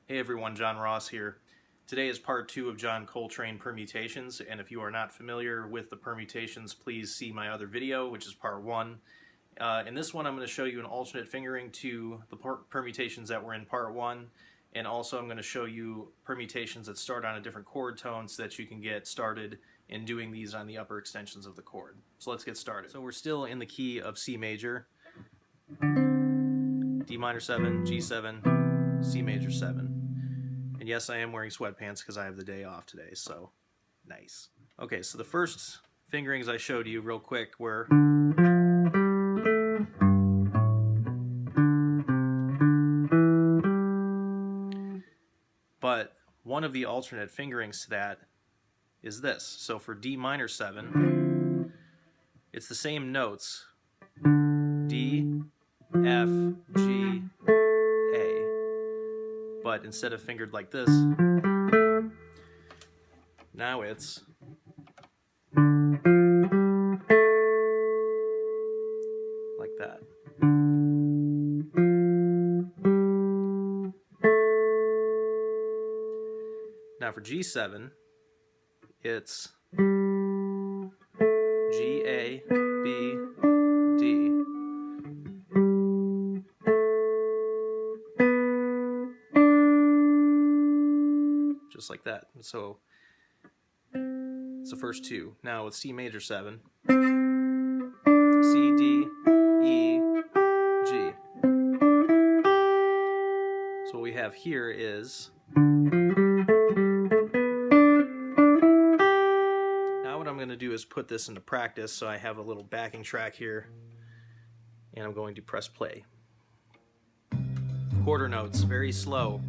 Hey everyone, John Ross here. Today is part 2 of John Coltrane Permutations, and if you are not familiar with the permutations, please see my other video, which is part 1. In this one I'm going to show you an alternate fingering to the permutations that were in part 1, and also I'm going to show you permutations that start on a different chord tone so that you can get started in doing these on the upper extensions of the chord. So let's get started. So we're still in the key of C major, D minor 7, G7, C major 7. And yes, I am wearing sweatpants because I have the day off today, so nice. Okay, so the first fingerings I showed you real quick were but one of the alternate fingerings to that is this. So for D minor 7, it's the same notes, D, F, G, A, but instead of fingered like this, now it's like that. Now for G7, it's G, A, B, D. Just like that. So it's the first two. Now with C major 7, C, D, E, G. So what we have here is, now what I'm going to do is put this into practice, so I have a little backing track here, and I'm going to press play. Quarter notes, very slow.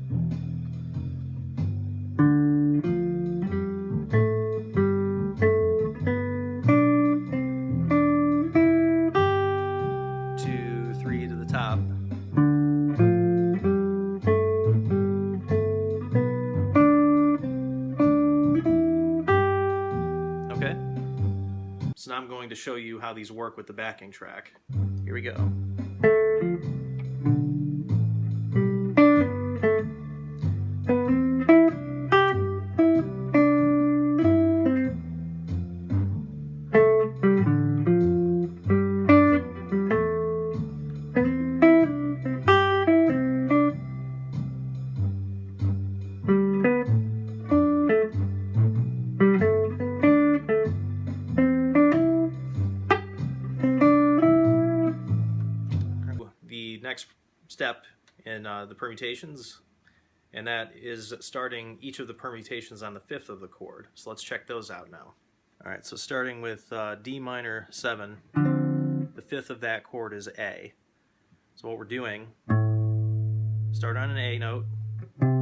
Top. Okay, so now I'm going to show you how these work with the backing track. Here we go. The next step in the permutations, and that is starting each of the permutations on the 5th of the chord. So let's check those out now. Alright, so starting with D minor 7, the 5th of that chord is A. So what we're doing, start on an A note,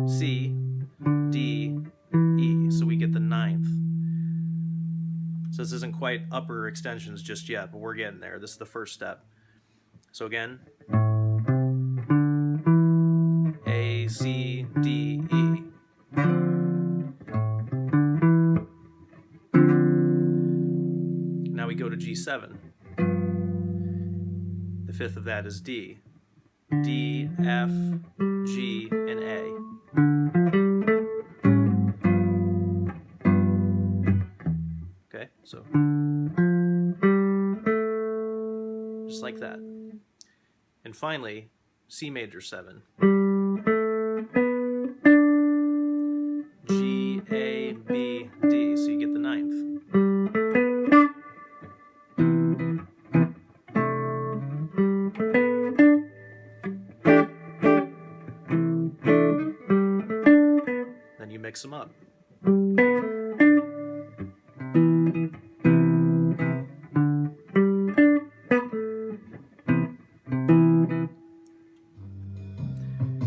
C, D, E, so we get the 9th. So this isn't quite upper extensions just yet, but we're getting there. This is the first step. So again, A, C, D, E. Now we go to G7. The 5th of that is D. D, F, G, and A. Okay, so just like that. And finally, C major 7. G, A, B, D, so you get the 9th. Then you mix them up.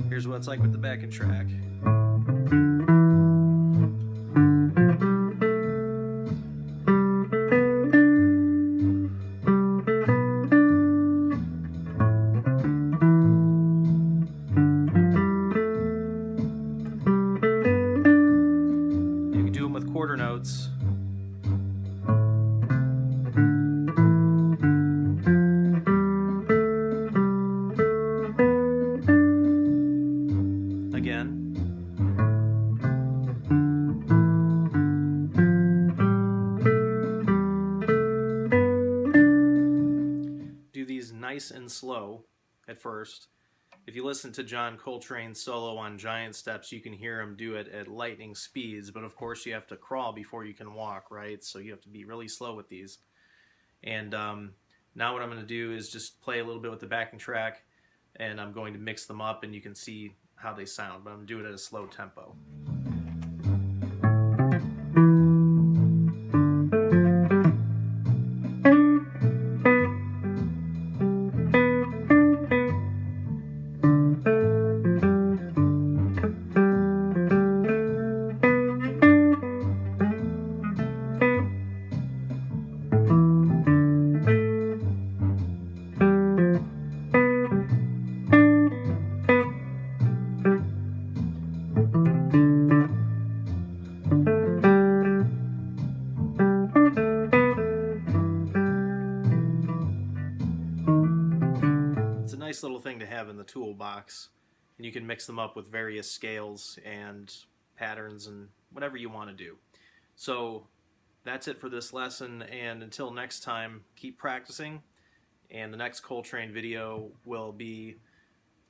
Here's what it's like with the backing track. You can do them with quarter notes. Again. nice and slow at first. If you listen to John Coltrane's solo on Giant Steps, you can hear him do it at lightning speeds, but of course you have to crawl before you can walk, right? So you have to be really slow with these. And now what I'm going to do is just play a little bit with the backing track, and I'm going to mix them up and you can see how they sound, but I'm doing it at a slow tempo. It's a nice little thing to have in the toolbox, and you can mix them up with various scales and patterns and whatever you want to do. So that's it for this lesson, and until next time, keep practicing, and the next Coltrane video will be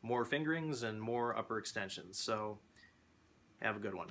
more fingerings and more upper extensions. So have a good one.